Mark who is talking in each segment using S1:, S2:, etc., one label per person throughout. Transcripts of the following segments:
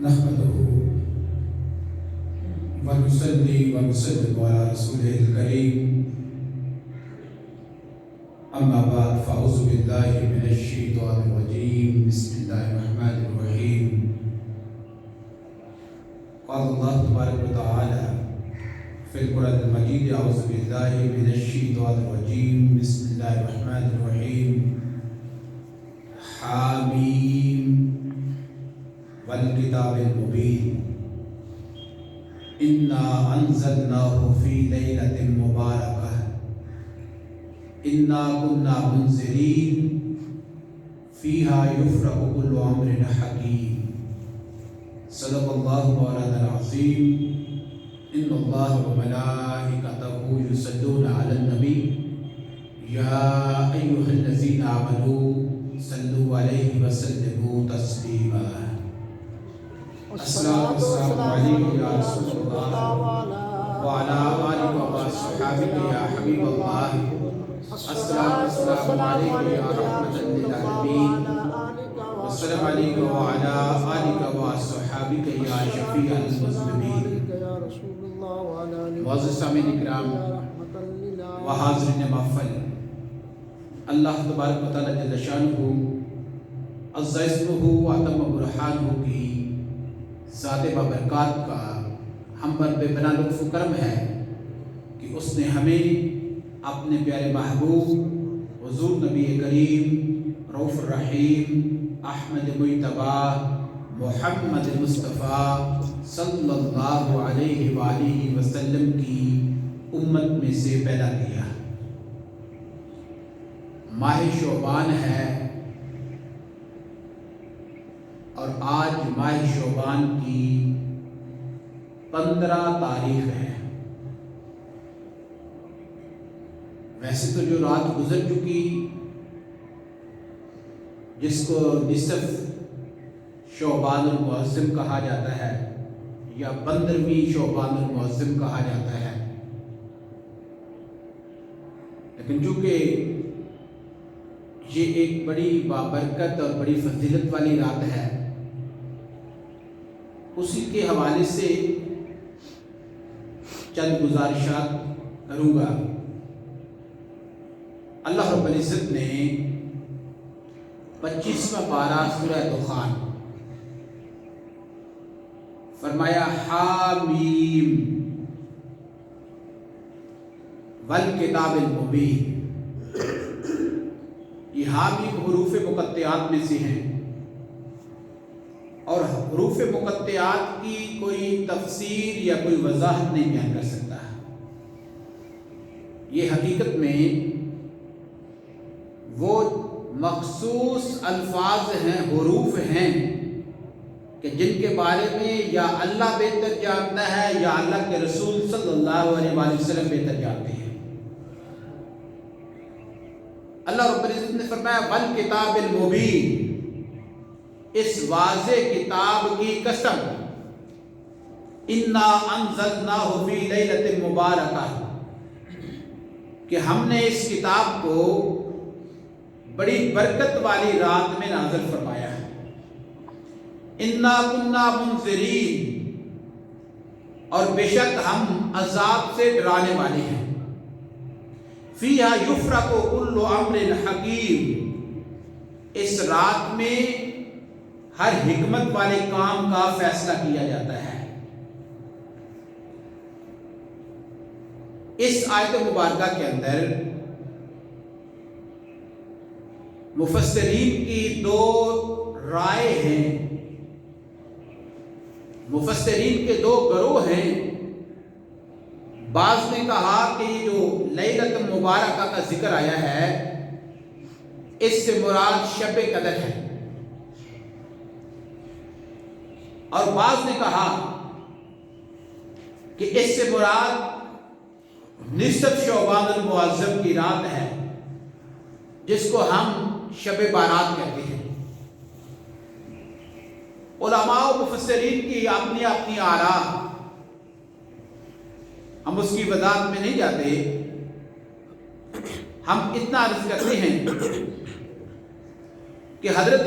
S1: نحمده ونصلي ونسلم على رسوله الكريم أما بعد فأعوذ بالله من الشيطان الرجيم بسم الله الرحمن الرحيم قال الله تبارك وتعالى في القرآن المجيد أعوذ بالله من الشيطان الرجيم بسم الله الرحمن الرحيم حاميم والكتاب المبين إنا أنزلناه في ليلة مباركة إنا كنا منذرين فيها يفرق كل أمر حكيم صدق الله مولانا العظيم إن الله وملائكته يصلون على النبي يا أيها الذين آمنوا صلوا عليه وسلموا تسليما الصلاة والسلام عليك يا رسول الله وعلى آلك وصحبك يا حبيب الله الصلاة والسلام عليك يا رحمة للعالمين السلام عليك وعلى آلك وصحبك يا شفيع المذنبين معزز سامعین اکرام و حاضرین محفل، اللہ تبارک و تعالی جل شانہ عز اسمہ و اتم برہانہ کی ذات بابرکات کا ہم پر بے پناہ لطف و کرم ہے کہ اس نے ہمیں اپنے پیارے محبوب حضور نبی کریم رؤوف الرحیم احمد مجتبیٰ محمد مصطفیٰ صلی اللہ علیہ وآلہ وسلم کی امت میں سے پیدا کیا۔ ماہ شعبان ہے اور آج ماہ شعبان کی 15 تاریخ ہے۔ ویسے تو جو رات گزر چکی جس کو نصف شعبان المعظم کہا جاتا ہے یا 15ویں شعبان المعظم کہا جاتا ہے، لیکن چونکہ یہ ایک بڑی بابرکت اور بڑی فضیلت والی رات ہے، اسی کے حوالے سے چند گزارشات کروں گا۔ اللہ رب العزت نے 25واں پارہ سورہ دخان فرمایا حامیم والکتاب المبین۔ یہ حامیم حروف مقطعات میں سے ہیں، اور حروف مقطعات کی کوئی تفسیر یا کوئی وضاحت نہیں بیان کر سکتا۔ یہ حقیقت میں وہ مخصوص الفاظ ہیں، حروف ہیں کہ جن کے بارے میں یا اللہ بہتر جانتا ہے یا اللہ کے رسول صلی اللہ علیہ وآلہ وسلم بہتر جانتے ہیں۔ اللہ رب العزت نے فرمایا والکتاب المبین، اس واضح کتاب کی قسم، انا انزلناہ فی لیلۃ مبارکہ، کہ ہم نے اس کتاب کو بڑی برکت والی رات میں نازل فرمایا ہے۔ انا کنا منذرین، اور بے شک ہم عذاب سے ڈرانے والے ہیں۔ فیہا یفرق کل امر حکیم، اس رات میں ہر حکمت والے کام کا فیصلہ کیا جاتا ہے۔ اس آیت مبارکہ کے اندر مفسرین کی 2 رائے ہیں، مفسرین کے 2 گروہ ہیں۔ بعض نے کہا کہ یہ جو لیلۃ مبارکہ کا ذکر آیا ہے اس سے مراد شب قدر ہے، اور بعض نے کہا کہ اس سے مراد نصف شعبان المعظم کی رات ہے جس کو ہم شب بارات کہتے ہیں۔ علماء و مفسرین کی اپنی اپنی آراء، ہم اس کی وضاحت میں نہیں جاتے، ہم اتنا عرض کرتے ہیں کہ حضرت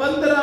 S1: 15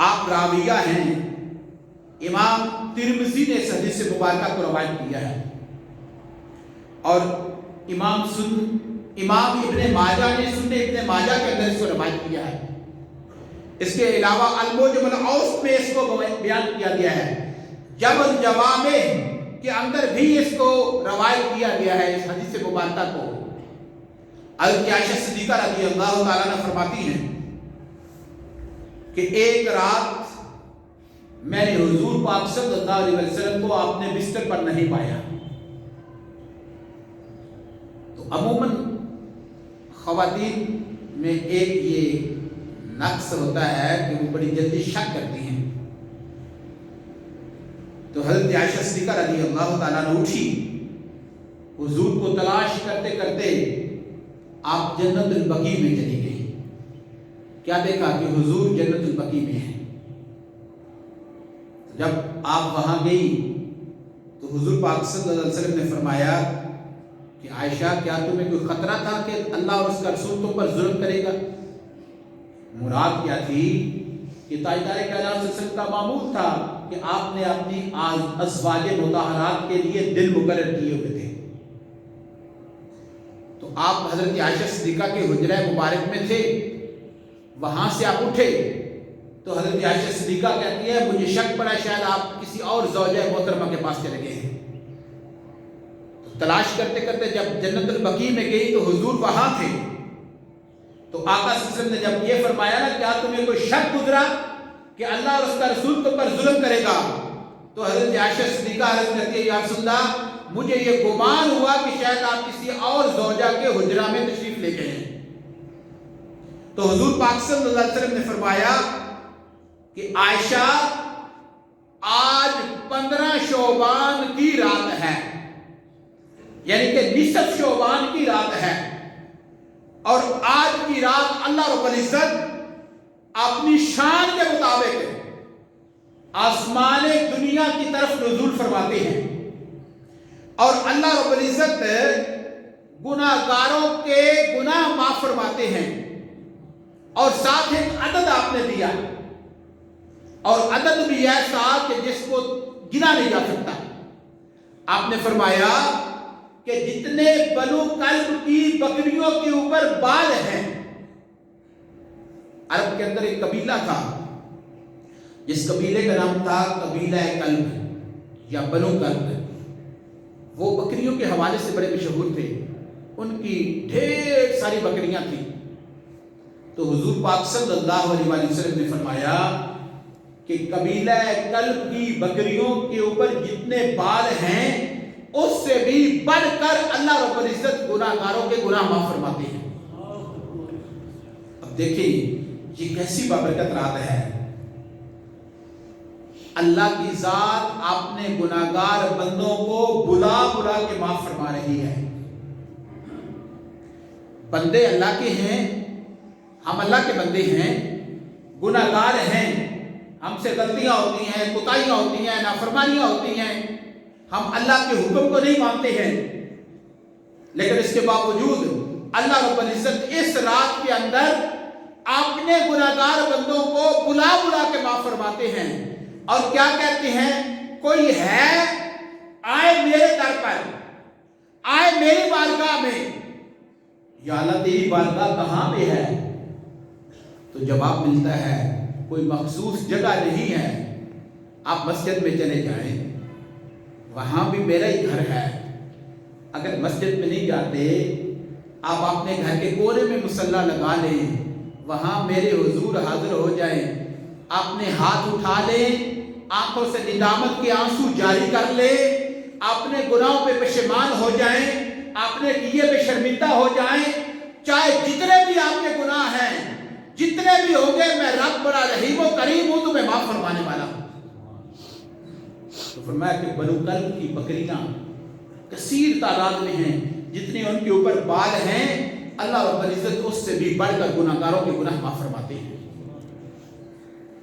S1: آپ راویہ ہیں، امام ترمذی نے اس حدیث مبارکہ کو روایت کیا ہے، اور امام ابن ماجہ نے سنن ابن ماجہ کے اندر اس کو روایت کیا ہے۔ اس کے علاوہ المعجم الاوسط میں اس کو بیان کیا گیا ہے، جب الجوامع کے اندر بھی اس کو روایت کیا گیا ہے اس حدیث مبارکہ کو۔ حضرت عائشہ صدیقہ رضی اللہ تعالیٰ عنہ فرماتی ہیں کہ ایک رات میں نے حضور پاک صلی اللہ علیہ وسلم کو اپنے بستر پر نہیں پایا۔ تو عموماً خواتین میں ایک یہ نقص ہوتا ہے کہ وہ بڑی جلدی شک کرتی ہیں۔ تو حضرت عائشہ صدیقہ رضی اللہ تعالیٰ عنہ اٹھی، حضور کو تلاش کرتے کرتے آپ جنت البقیع میں چلی گئی۔ کیا دیکھا کہ حضور جنت البقیع میں ہیں۔ جب آپ وہاں گئی تو حضور پاک صلی اللہ علیہ وسلم نے فرمایا کہ عائشہ کیا تمہیں کوئی خطرہ تھا کہ اللہ اور اس کا رسول تم پر ظلم کرے گا؟ مراد کیا تھی کہ تاجدار کائنات صلی اللہ علیہ وسلم کا معمول تھا کہ آپ نے اپنی ازواج مطہرات کے لیے دن مقرر کیے ہوئے تھے۔ تو آپ حضرت عائشہ صدیقہ کے حجرہ مبارک میں تھے، وہاں سے آپ اٹھے تو حضرت عائشہ صدیقہ کہتی ہے مجھے شک پڑا شاید آپ کسی اور زوجہ محترمہ کے پاس چلے گئے ہیں۔ تو تلاش کرتے کرتے جب جنت البقیع میں گئی تو حضور وہاں تھے۔ تو آقا صلی اللہ علیہ وسلم نے جب یہ فرمایا نا کیا تمہیں کوئی شک گزرا کہ اللہ اور اس کا رسول تم پر ظلم کرے گا، تو حضرت عائشہ صدیقہ عرض کرتی ہے یا رسول اللہ مجھے یہ گمان ہوا کہ شاید آپ کسی اور زوجہ کے حجرہ میں تشریف لے گئے ہیں۔ تو حضور پاک صلی اللہ علیہ وسلم نے فرمایا کہ عائشہ آج 15 شعبان کی رات ہے، یعنی کہ نصف شعبان کی رات ہے، اور آج کی رات اللہ رب العزت اپنی شان کے مطابق آسمان دنیا کی طرف نزول فرماتے ہیں، اور اللہ رب العزت گناہ گاروں کے گناہ معاف فرماتے ہیں، اور ساتھ ایک عدد آپ نے دیا، اور عدد بھی ایسا کہ جس کو گنا نہیں جا سکتا۔ آپ نے فرمایا کہ جتنے بنو کلب کی بکریوں کے اوپر بال ہیں، عرب کے اندر ایک قبیلہ تھا جس قبیلے کا نام تھا قبیلہ کلب یا بنو کلب، وہ بکریوں کے حوالے سے بڑے مشہور تھے، ان کی ڈھیر ساری بکریاں تھیں۔ تو حضور پاک صلی اللہ علیہ وسلم نے فرمایا کہ قبیلہ کلب کی بکریوں کے اوپر جتنے بال ہیں اس سے بھی بڑھ کر اللہ رب العزت گناہ گاروں کے گناہ معاف فرماتے ہیں۔ اب دیکھیں یہ کیسی بابرکت رات ہے، اللہ کی ذات اپنے گناہ گار بندوں کو بلا بلا کے معاف فرما رہی ہے۔ بندے اللہ کے ہیں، ہم اللہ کے بندے ہیں، گناہ گار ہیں، ہم سے غلطیاں ہوتی ہیں، کوتاہیاں ہوتی ہیں، نافرمانیاں ہوتی ہیں، ہم اللہ کے حکم کو نہیں مانتے ہیں، لیکن اس کے باوجود اللہ رب العزت اس رات کے اندر اپنے گناہ گار بندوں کو بلا بلا کے معاف فرماتے ہیں، اور کیا کہتے ہیں کوئی ہے آئے میرے در پر، آئے میری بارگاہ میں، یا اللہ تیری بارگاہ کہاں پہ ہے؟ تو جواب ملتا ہے کوئی مخصوص جگہ نہیں ہے، آپ مسجد میں چلے جائیں، وہاں بھی میرا ہی گھر ہے۔ اگر مسجد میں نہیں جاتے، آپ اپنے گھر کے کونے میں مصلی لگا لیں، وہاں میرے حضور حاضر ہو جائیں، اپنے ہاتھ اٹھا لیں، آنکھوں سے ندامت کے آنسو جاری کر لیں، اپنے گناہوں پہ پشیمان ہو جائیں، اپنے کیے پہ شرمندہ ہو جائیں، چاہے جتنے بھی آپ کے گناہ ہیں جتنے بھی ہوں گے، میں رب بڑا رحیم و کریم ہوں، تمہیں معاف فرمانے والا ہوں۔ تو فرمایا کہ بنو کلب کی بکریاں کثیر تعداد میں ہیں، جتنے ان کے اوپر بال ہیں اللہ رب العزت اس سے بھی بڑھ کر گناہ گاروں کے گناہ معاف فرماتے ہیں۔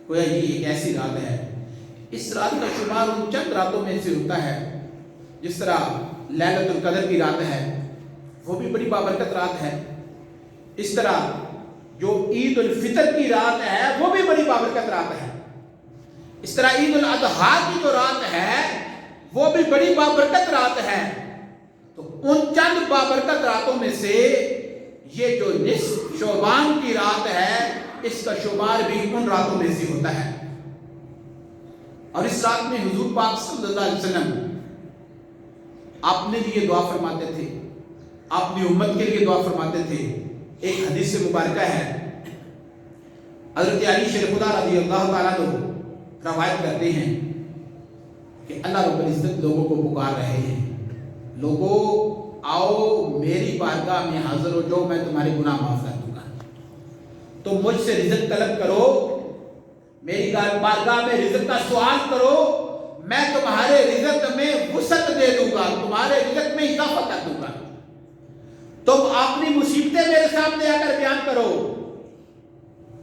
S1: گویا یہ ایک ایسی رات ہے، اس رات کا شمار ان چند راتوں میں سے ہوتا ہے، جس طرح لیلۃ القدر کی رات ہے وہ بھی بڑی بابرکت رات ہے، اس طرح جو عید الفطر کی رات ہے وہ بھی بڑی بابرکت رات ہے۔ اس طرح عید الاضحیٰ کی جو رات ہے وہ بھی بڑی بابرکت رات ہے. تو ان چند بابرکت راتوں میں سے یہ جو نصف شعبان کی رات ہے اس کا شمار بھی ان راتوں میں سے ہوتا ہے. اور اس رات میں حضور پاک صلی اللہ علیہ وسلم اپنے لیے دعا فرماتے تھے, اپنی امت کے لیے دعا فرماتے تھے. ایک حدیث مبارکہ ہے, حضرت علی شیر خدا رضی اللہ تعالیٰ عنہ روایت کرتے ہیں کہ اللہ رب العزت لوگوں کو پکار رہے ہیں, لوگوں آؤ میری بارگاہ میں حاضر ہو جاؤ, میں تمہارے گناہ معاف کر دوں گا. تم مجھ سے رزق طلب کرو, میری بارگاہ میں رزق کا سوال کرو, میں تمہارے رزق میں وسعت دے دوں گا, تمہارے رزق میں اضافہ کر دوں گا. تم اپنی مصیبتیں میرے سامنے آ کر بیان کرو.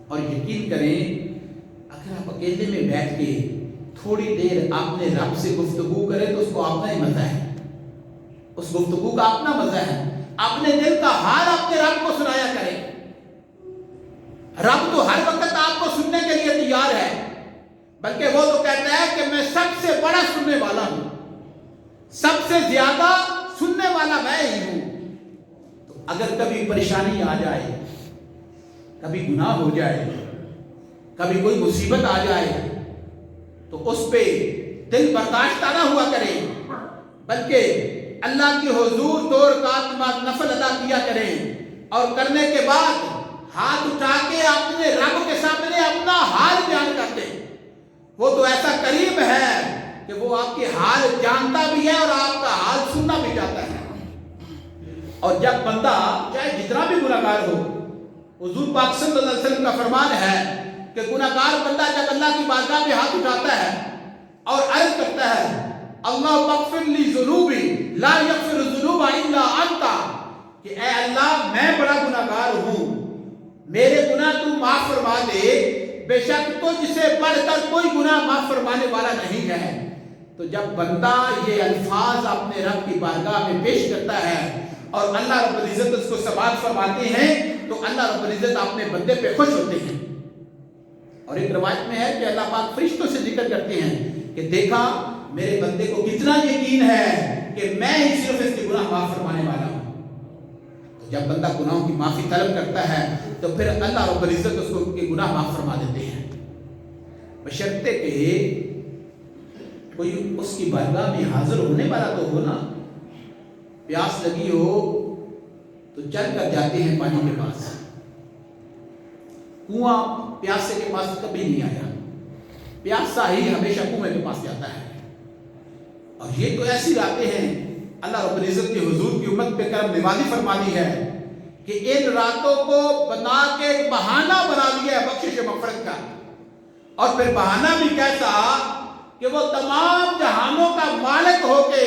S1: اور یقین کریں اگر آپ اکیلے میں بیٹھ کے تھوڑی دیر اپنے رب سے گفتگو کریں تو اس کو اپنا ہی مزہ ہے, اس گفتگو کا اپنا مزہ ہے. اپنے دل کا حال اپنے رب کو سنایا کریں. رب تو ہر وقت آپ کو سننے کے لیے تیار ہے, بلکہ وہ تو کہتا ہے کہ میں سب سے بڑا سننے والا ہوں, سب سے زیادہ سننے والا میں ہی ہوں. تو اگر کبھی پریشانی آ جائے, کبھی گناہ ہو جائے, کبھی کوئی مصیبت آ جائے تو اس پہ دل برداشت نہ ہوا کرے, بلکہ اللہ کی حضور 2 رکعت نماز نفل ادا کیا کریں. اور کرنے کے بعد ہاتھ اٹھا کے اپنے رب کے سامنے اپنا حال بیان کرتے. وہ تو ایسا کریم ہے کہ وہ آپ کے حال جانتا بھی ہے اور آپ کا حال سننا بھی چاہتا ہے. اور جب بندہ چاہے جتنا بھی گناہگار ہو, حضور پاک صلی اللہ علیہ وسلم کا فرمان ہے کہ گناہگار بندہ جب اللہ کی بارگاہ میں ہاتھ اٹھاتا ہے اور عرض کرتا ہے اللہ اغفر لی ذنوبی لا یغفر الذنوب الا انت, کہ اے اللہ میں بڑا گناہگار ہوں, میرے گناہ تو معاف فرما دے, بے شک تجھ سے بڑھ کر کوئی گناہ معاف فرمانے والا نہیں ہے. تو جب بندہ یہ الفاظ اپنے رب کی بارگاہ میں پیش کرتا ہے اور اللہ رب العزت اس کو ثواب فرماتے ہیں تو اللہ رب العزت اپنے بندے پہ خوش ہوتے ہیں. اور ایک روایت میں ہے کہ اللہ پاک فرشتوں سے ذکر کرتے ہیں کہ دیکھا میرے بندے کو کتنا یقین ہے کہ میں ہی صرف اس کے گناہ معاف فرمانے والا ہوں. تو جب بندہ گناہوں کی معافی طلب کرتا ہے تو پھر اللہ رب العزت اس کو ان کے گناہ معاف فرما دیتے ہیں, بشرطے کہ کوئی اس کی بارگاہ میں حاضر ہونے والا تو ہو نا. پیاس لگی ہو تو چل کر جاتے ہیں پانی کے پاس, کنواں پیاسے کے پاس کبھی نہیں آیا, پیاسا ہی ہمیشہ کنویں کے پاس جاتا ہے. اور یہ تو ایسی راتیں ہیں اللہ رب العزت کی حضور کی امت پہ کرم نوازی فرما دی ہے کہ ان راتوں کو بنا کے ایک بہانہ بنا دیا ہے بخشش مغفرت کا. اور پھر بہانہ بھی کیسا کہ وہ تمام جہانوں کا مالک ہو کے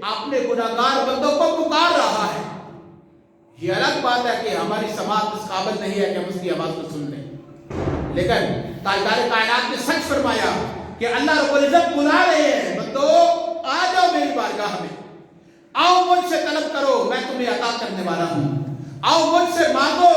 S1: اپنے گناہگار بندوں کو پکار رہا ہے. یہ الگ بات ہے کہ ہماری سماعت اس قابل نہیں ہے کہ ہم اس کی آواز کو سن لیں, لیکن تاجدار کائنات نے سچ فرمایا کہ اللہ رب العزت بلا رہے ہیں بندو آ جاؤ میری بارگاہ میں, آؤ مجھ سے طلب کرو میں تمہیں عطا کرنے والا ہوں, آؤ مجھ سے مانگو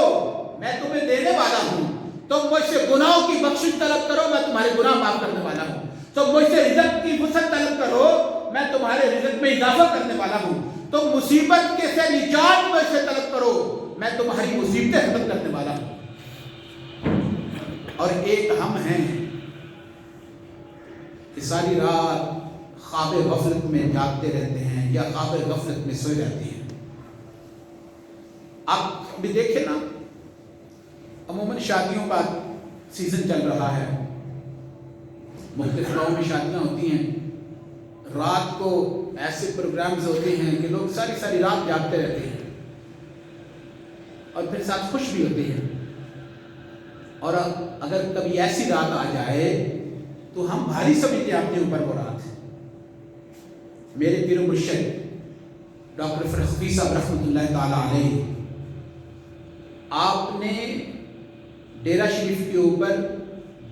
S1: میں تمہیں دینے والا ہوں, تم مجھ سے گناہوں کی بخشش طلب کرو میں تمہارے گناہ معاف کرنے والا ہوں, تم مجھ سے رزق کی وسعت طلب کرو میں تمہارے رزق میں اضافہ کرنے والا ہوں, تم مصیبت کے سے نجات مجھ سے طلب کرو میں تمہاری مصیبتیں ختم کرنے والا ہوں. اور ایک ہم ہیں کہ ساری رات خواب غفلت میں جاگتے رہتے ہیں یا خواب غفلت میں سو جاتے ہیں. آپ بھی دیکھیں نا, عموماً شادیوں کا سیزن چل رہا ہے, مختلف گاؤں میں شادیاں ہوتی ہیں, رات کو ایسے پروگرامز ہوتے ہیں کہ لوگ ساری رات جاگتے رہتے ہیں اور پھر ساتھ خوش بھی ہوتے ہیں. اور اگر کبھی ایسی رات آ جائے تو ہم بھاری سمجھتے ہیں اپنے اوپر وہ رات. میرے پیر و مرشد ڈاکٹر فرخی صاحب رحمۃ اللہ تعالی علیہ, آپ نے ڈیرہ شریف کے اوپر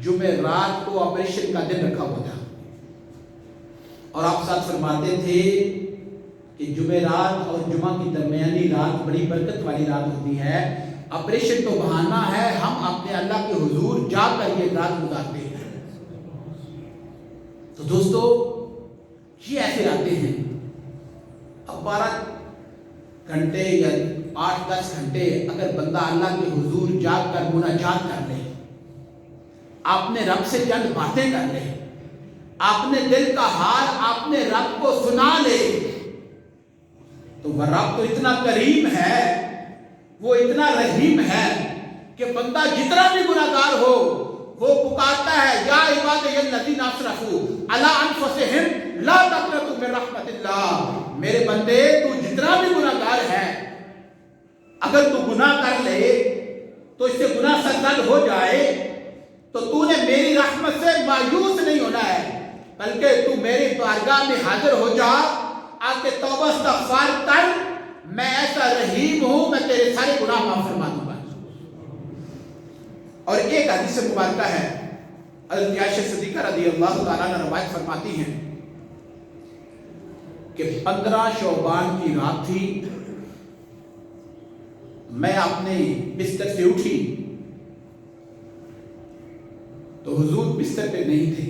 S1: جمعرات کو آپریشن کا دن رکھا ہوا تھا اور آپ ساتھ فرماتے تھے کہ جمعرات اور جمعہ کی درمیانی رات بڑی برکت والی رات ہوتی ہے. آپریشن تو بہانہ ہے, ہم اپنے اللہ کے حضور جا کر یہ رات گزارتے ہیں. تو دوستو یہ ایسے آتے ہیں. اب 12 گھنٹے یا 8-10 گھنٹے اگر بندہ اللہ کے حضور جاگ کر مناجات کر لے, اپنے رب سے چند باتیں کر لے, اپنے دل کا حال اپنے رب کو سنا لے, تو وہ رب تو اتنا کریم ہے, وہ اتنا رحیم ہے کہ بندہ جتنا بھی گناہگار ہو وہ پکارتا ہے, یا عبادی الذین اسرفوا علی انفسہم لا تقنطوا من رحمت اللہ. میرے بندے تو جتنا بھی گناہگار ہے, اگر تو گناہ کر لے تو اس سے گناہ سرزد ہو جائے تو نے میری رحمت سے مایوس نہیں ہونا ہے, بلکہ تو میری بارگاہ میں حاضر ہو جا, آ کے توبہ استغفار کر, میں ایسا رحیم ہوں, میں تیرے سارے گناہ معاف فرما دوں گا. اور ایک حدیث مبارکہ ہے, حضرت عائشہ صدیقہ رضی اللہ تعالیٰ عنہ روایت فرماتی ہیں کہ 15 شعبان کی رات تھی, میں اپنے بستر سے اٹھی تو حضور بستر پہ نہیں تھے.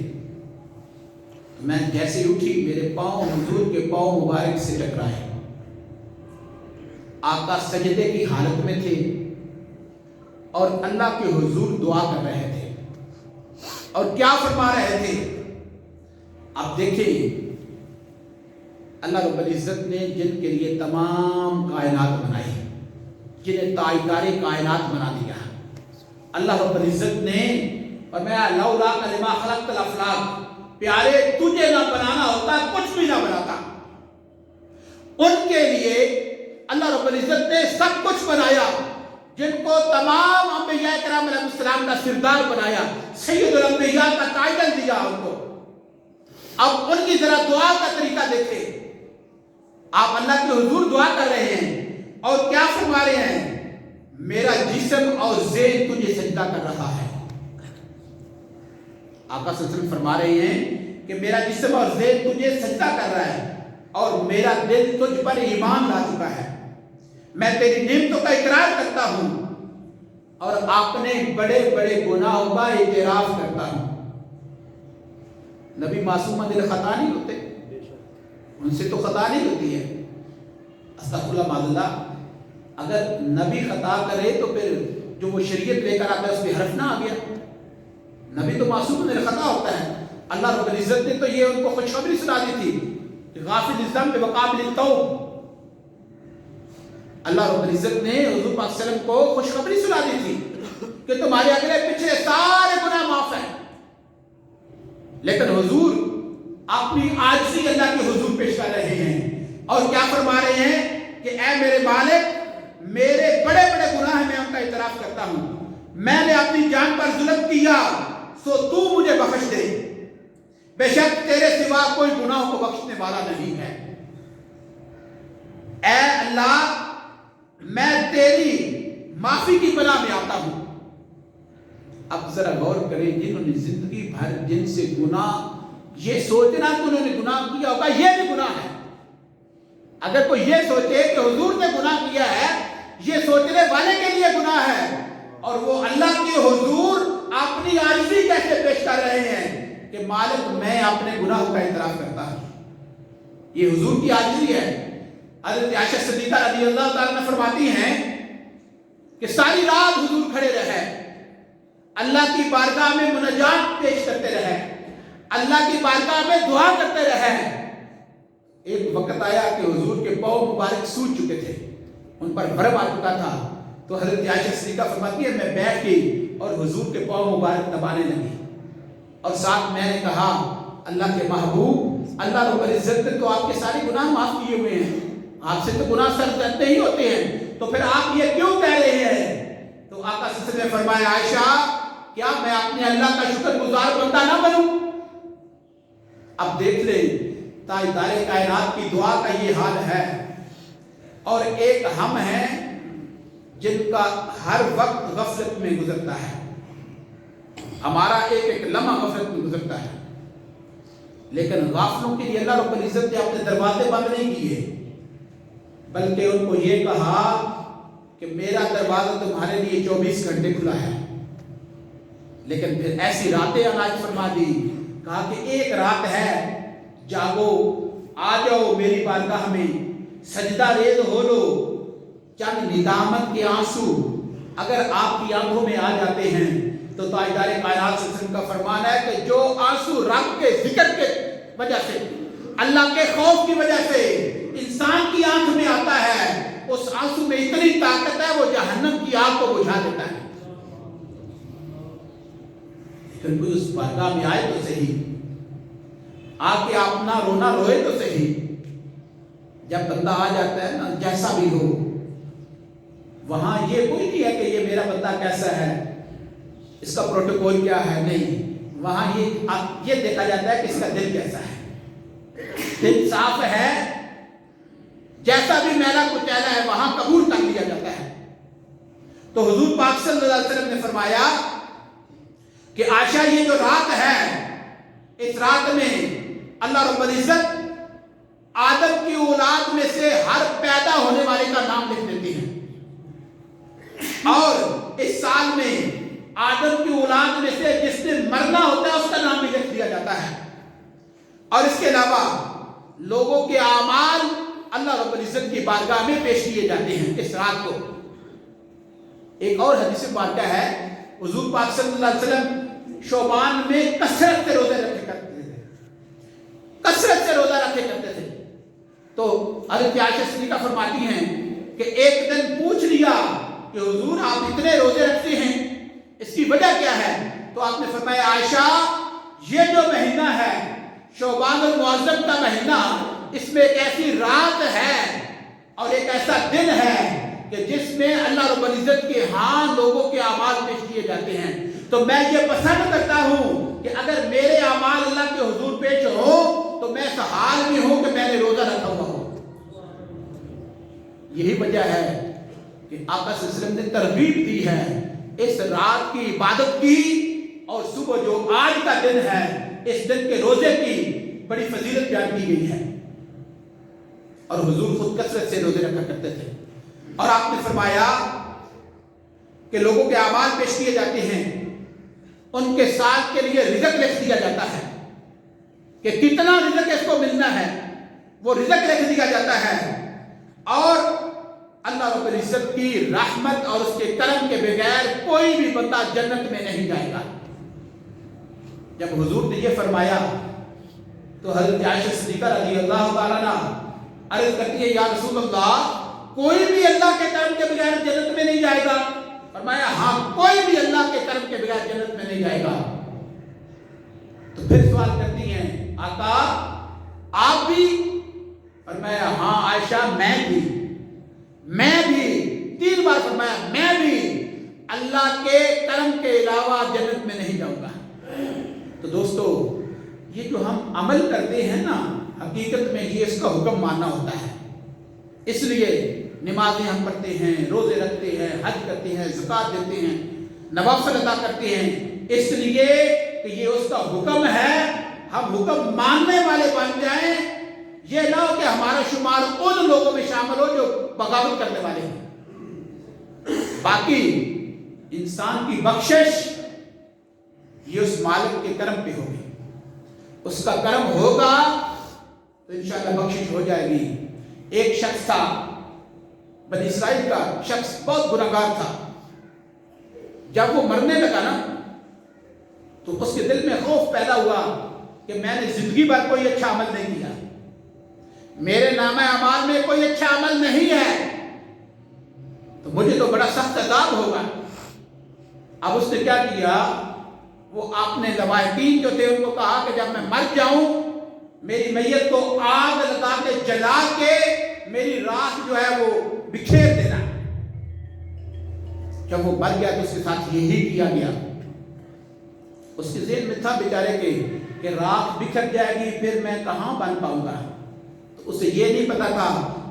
S1: میں جیسے اٹھی میرے پاؤں حضور کے پاؤں مبارک سے ٹکرائے. آقا سجدے کی حالت میں تھے اور اللہ کے حضور دعا کر رہے تھے, اور کیا فرما رہے تھے. اب دیکھیں اللہ رب العزت نے جن کے لیے تمام کائنات بنائی, جنہیں تاجدار کائنات بنا دیا, اللہ رب العزت نے فرمایا لولا لما خلقت الافلاک, پیارے تجھے نہ بنانا ہوتا کچھ بھی نہ بناتا. ان کے لیے اللہ رب العزت نے سب کچھ بنایا, جن کو تمام انبیاء کرام علیہ السلام کا سردار بنایا, سید الانبیاء کا ٹائٹل دیا ان کو. اب ان کی ذرا دعا کا طریقہ دیکھیں. آپ اللہ کے حضور دعا کر رہے ہیں اور کیا فرما رہے ہیں, میرا جسم اور ذہن تجھے سجدہ کر رہا ہے. آقا صلی اللہ علیہ وسلم فرما رہے ہیں کہ میرا جسم اور ذہن تجھے سجدہ کر رہا ہے, اور میرا دل تجھ پر ایمان لا چکا ہے. میں تیری نعمتوں کا اقرار کرتا ہوں اور اپنے بڑے بڑے گناہوں کا اعتراف کرتا ہوں. نبی معصوم دل خطا نہیں ہوتے, ان سے تو خطا نہیں ہوتی ہے. استغفر اللہ معاذ اللہ. اگر نبی خطا کرے تو پھر جو وہ شریعت لے کر آتا ہے اس پہ حرف نہ آ گیا. نبی تو معصوم دل خطا ہوتا ہے. اللہ رب العزت نے تو یہ ان کو خوشخبری سنا دی تھی کہ غافل الذنب وقابل التوب. اللہ رب العزت نے حضور پاک صلی اللہ علیہ وسلم کو خوشخبری سنا دی تھی کہ تمہارے اگلے پچھلے سارے گناہ معاف ہیں. لیکن حضور اپنی عاجزی اللہ کے حضور پیش کر رہے ہیں اور کیا فرما رہے ہیں کہ اے میرے مالک, میرے بڑے بڑے گناہ میں ان کا اعتراف کرتا ہوں. میں نے اپنی جان پر ظلم کیا سو تو مجھے بخش دے. بے شک تیرے سوا کوئی گناہوں کو بخشنے والا نہیں ہے. اے اللہ, میں تیری معافی کی پناہ میں آتا ہوں. اب ذرا غور کریں, جنہوں نے زندگی بھر جن سے گناہ, یہ سوچنا کہ انہوں نے گناہ کیا ہوگا, یہ بھی گناہ ہے. اگر کوئی یہ سوچے کہ حضور نے گناہ کیا ہے, یہ سوچنے والے کے لیے گناہ ہے. اور وہ اللہ کے حضور اپنی عاجزی کیسے پیش کر رہے ہیں کہ مالک میں اپنے گناہوں کا اعتراف کرتا ہوں. یہ حضور کی عاجزی ہے. حضرت عائشہ صدیقہ رضی اللہ تعالیٰ عنہ فرماتی ہیں کہ ساری رات حضور کھڑے رہے, اللہ کی بارگاہ میں مناجات پیش کرتے رہے, اللہ کی بارگاہ میں دعا کرتے رہے. ایک وقت آیا کہ حضور کے پاؤں مبارک سوج چکے تھے, ان پر بھرم آ چکا تھا. تو حضرت عائشہ صدیقہ فرماتی ہے میں بیٹھ گئی اور حضور کے پاؤں مبارک دبانے لگی, اور ساتھ میں نے کہا اللہ کے محبوب, اللہ رب العزت نے تو آپ کے سارے گناہ معاف کیے ہوئے ہیں, آپ سے تو گناہ سرزد نہیں ہوتے ہیں, تو پھر آپ یہ کیوں کہہ رہے ہیں. تو آقا صلی اللہ علیہ وسلم نے فرمایا عائشہ کیا میں اپنے اللہ کا شکر گزار بندہ نہ بنوں. اب دیکھ لیں تاجدار کائنات کی دعا کا یہ حال ہے, اور ایک ہم ہیں جن کا ہر وقت غفلت میں گزرتا ہے. ہمارا ایک ایک لمحہ غفلت میں گزرتا ہے. لیکن غافلوں کے لیے اللہ رب العزت نے اپنے دروازے بند نہیں کیے, بلکہ ان کو یہ کہا کہ میرا دروازہ تمہارے لیے 24 گھنٹے کھلا ہے. لیکن پھر ایسی راتیں عنایت فرما دی, کہا کہ ایک رات ہے، جاگو، آ جاؤ میری بارگاہ میں، سجدہ ریز ہو لو، چند ندامت کے آنسو اگر آپ کی آنکھوں میں آ جاتے ہیں تو تاجدار کائنات صلی اللہ علیہ وسلم کا فرمان ہے کہ جو آنسو رب کے ذکر کے وجہ سے، اللہ کے خوف کی وجہ سے انسان کی آنکھ میں آتا ہے، اس آنسو میں اتنی طاقت ہے وہ جہنم کی آگ کو بجھا دیتا ہے۔ لیکن کوئی اس بارگاہ میں آئے تو صحیح، آ کے اپنا رونا روئے تو صحیح۔ جب بندہ آ جاتا ہے نا، جیسا بھی ہو، وہاں یہ کوئی نہیں ہے کہ یہ میرا بندہ کیسا ہے، اس کا پروٹوکول کیا ہے، نہیں، وہاں یہ دیکھا جاتا ہے کہ اس کا دل کیسا ہے۔ دل صاف ہے، جیسا بھی میلا کچیلا ہے وہاں قبول کر لیا جاتا ہے۔ تو حضور پاک صلی اللہ علیہ وسلم نے فرمایا کہ عائشہ یہ جو رات ہے، اس رات میں اللہ رب العزت آدم کی اولاد میں سے ہر پیدا ہونے والے کا نام لکھ دیتے ہیں، اور اس سال میں آدم کی اولاد میں سے جس نے مرنا ہوتا ہے اس کا نام بھی لکھ دیا جاتا ہے۔ اور اس کے علاوہ لوگوں کے اعمال اللہ رب العزت کی بارگاہ میں پیش کیے جاتے ہیں اس رات کو۔ ایک اور حدیث واقعہ ہے، حضور پاک صلی اللہ علیہ وسلم شعبان میں کثرت سے روزے رکھے کرتے تھے، کثرت سے روزہ رکھے کرتے تھے۔ تو حضرت عائشہ صدیقہ فرماتی ہیں کہ ایک دن پوچھ لیا کہ حضور آپ اتنے روزے رکھتے ہیں، اس کی وجہ کیا ہے؟ تو آپ نے فرمایا عائشہ یہ جو مہینہ ہے شعبان المعظم کا مہینہ، اس میں ایک ایسی رات ہے اور ایک ایسا دن ہے کہ جس میں اللہ رب العزت کے ہاں لوگوں کے اعمال پیش کیے جاتے ہیں۔ تو میں یہ پسند کرتا ہوں کہ اگر میرے اعمال اللہ کے حضور پیش ہو تو میں اس حال میں ہوں کہ میں نے روزہ رکھا ہوا ہوں۔ یہی وجہ ہے کہ آقا صلی اللہ علیہ وسلم نے ترغیب دی ہے اس رات کی عبادت کی، اور صبح جو آج کا دن ہے اس دن کے روزے کی بڑی فضیلت بیان کی گئی ہے۔ اور حضور خود کثرت سے روزے رکھا کرتے تھے، اور آپ نے فرمایا کہ لوگوں کے اعمال پیش کیے جاتے ہیں، ان کے ساتھ کے لیے رزق لکھ دیا جاتا ہے کہ کتنا رزق اس کو ملنا ہے، وہ رزق لکھ دیا جاتا ہے، اور اللہ رب العزت کی رحمت اور اس کے کرم کے بغیر کوئی بھی بندہ جنت میں نہیں جائے گا۔ جب حضور نے یہ فرمایا تو حضرت عائشہ صدیقہ رضی اللہ تعالیٰ عنہ عرض کرتی ہے یا رسول اللہ کوئی بھی اللہ کے کرم کے بغیر جنت میں نہیں جائے گا؟ فرمایا ہاں کوئی بھی اللہ کے کرم کے بغیر جنت میں نہیں جائے گا۔ تو پھر سوال کرتی ہیں آقا آپ بھی؟ فرمایا ہاں عائشہ میں بھی 3 بار فرمایا میں بھی اللہ کے کرم کے علاوہ جنت میں نہیں جاؤں گا۔ تو دوستو یہ جو ہم عمل کرتے ہیں نا، حقیقت میں یہ اس کا حکم ماننا ہوتا ہے۔ اس لیے نمازیں ہم پڑھتے ہیں، روزے رکھتے ہیں، حج کرتے ہیں، زکوٰۃ دیتے ہیں، نوافل ادا کرتے ہیں، اس لیے کہ یہ اس کا حکم ہے، ہم حکم ماننے والے بن جائیں، یہ نہ ہو کہ ہمارا شمار ان لوگوں میں شامل ہو جو بغاوت کرنے والے ہیں۔ باقی انسان کی بخشش یہ اس مالک کے کرم پہ ہوگی، اس کا کرم ہوگا تو انشاءاللہ بخشش ہو جائے گی۔ ایک شخص تھا بنی اسرائیل کا شخص، بہت گناہگار تھا۔ جب وہ مرنے لگا نا تو اس کے دل میں خوف پیدا ہوا کہ میں نے زندگی بھر کوئی اچھا عمل نہیں کیا، میرے نامہ اعمال میں کوئی اچھا عمل نہیں ہے، تو مجھے تو بڑا سخت عذاب ہوگا۔ اب اس نے کیا کیا، وہ اپنے لواحقین جو تھے ان کو کہا کہ جب میں مر جاؤں میری میت کو آگ لگا کے جلا کے میری راکھ جو ہے وہ بکھیر دینا۔ جب وہ مر گیا تو اس کے ساتھ یہی کیا گیا۔ اس کے ذہن میں تھا بیچارے کے کہ راکھ بکھر جائے گی پھر میں کہاں بن پاؤں گا۔ تو اسے یہ نہیں پتا تھا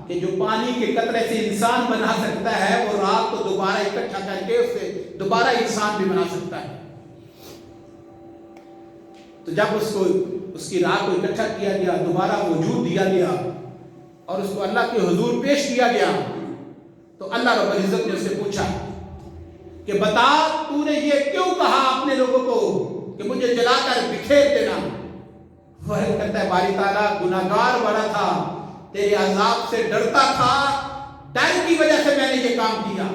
S1: کہ جو پانی کے قطرے سے انسان بنا سکتا ہے وہ راکھ کو دوبارہ اکٹھا کر کے اسے دوبارہ انسان بھی بنا سکتا ہے۔ تو جب اس کی راکھ کو اکٹھا کیا گیا، دوبارہ وجود دیا گیا اور اس کو اللہ کے حضور پیش کیا گیا، تو اللہ رب العزت نے اس سے پوچھا کہ بتا تو نے یہ کیوں کہا اپنے لوگوں کو کہ مجھے جلا کر بکھیر دینا؟ وہ عرض کرتا ہے باری تعالیٰ گناہگار بڑا تھا، تیرے عذاب سے ڈرتا تھا، ڈر کی وجہ سے میں نے یہ کام کیا۔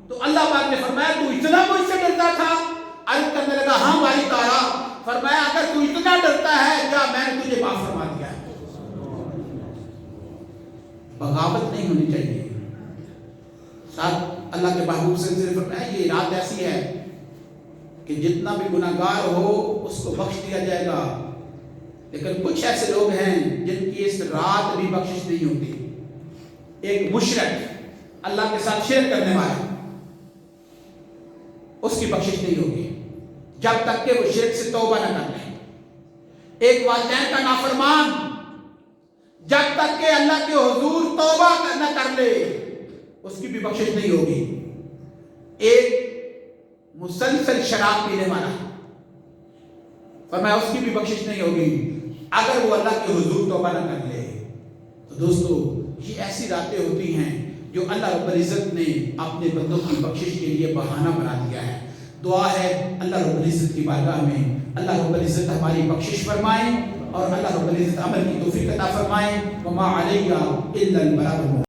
S1: تو اللہ پاک نے فرمایا تو اتنا مجھ سے ڈرتا تھا؟ عرض کرنے لگا ہاں باری تعالیٰ۔ فرمایا اگر تو اتنا ڈرتا ہے کیا میں نے تجھے معاف فرما دیا ہے؟ بغاوت نہیں ہونی چاہیے۔ ساتھ اللہ کے محبوب صلی اللہ علیہ وسلم نے فرمایا یہ رات ایسی ہے کہ جتنا بھی گناہگار ہو اس کو بخش دیا جائے گا، لیکن کچھ ایسے لوگ ہیں جن کی اس رات بھی بخشش نہیں ہوتی۔ ایک مشرک، اللہ کے ساتھ شرک کرنے والا، اس کی بخشش نہیں ہوگی جب تک کہ وہ شرک سے توبہ نہ کر لے۔ ایک والدین کا نافرمان جب تک کہ اللہ کے حضور توبہ نہ کر لے اس کی بھی بخشش نہیں ہوگی۔ ایک مسلسل شراب پینے والا، فرمایا اس کی بھی بخشش نہیں ہوگی اگر وہ اللہ کے حضور توبہ نہ کر لے۔ تو دوستو یہ ایسی راتیں ہوتی ہیں جو اللہ رب العزت نے اپنے بندوں کی بخشش کے لیے بہانہ بنا دیا ہے۔ دعا ہے اللہ رب العزت کی بارگاہ میں اللہ رب العزت ہماری بخشش فرمائیں اور اللہ رب العزت عمل کی توفیق عطا فرمائیں۔ وما علیہ الا البلاغ المبین۔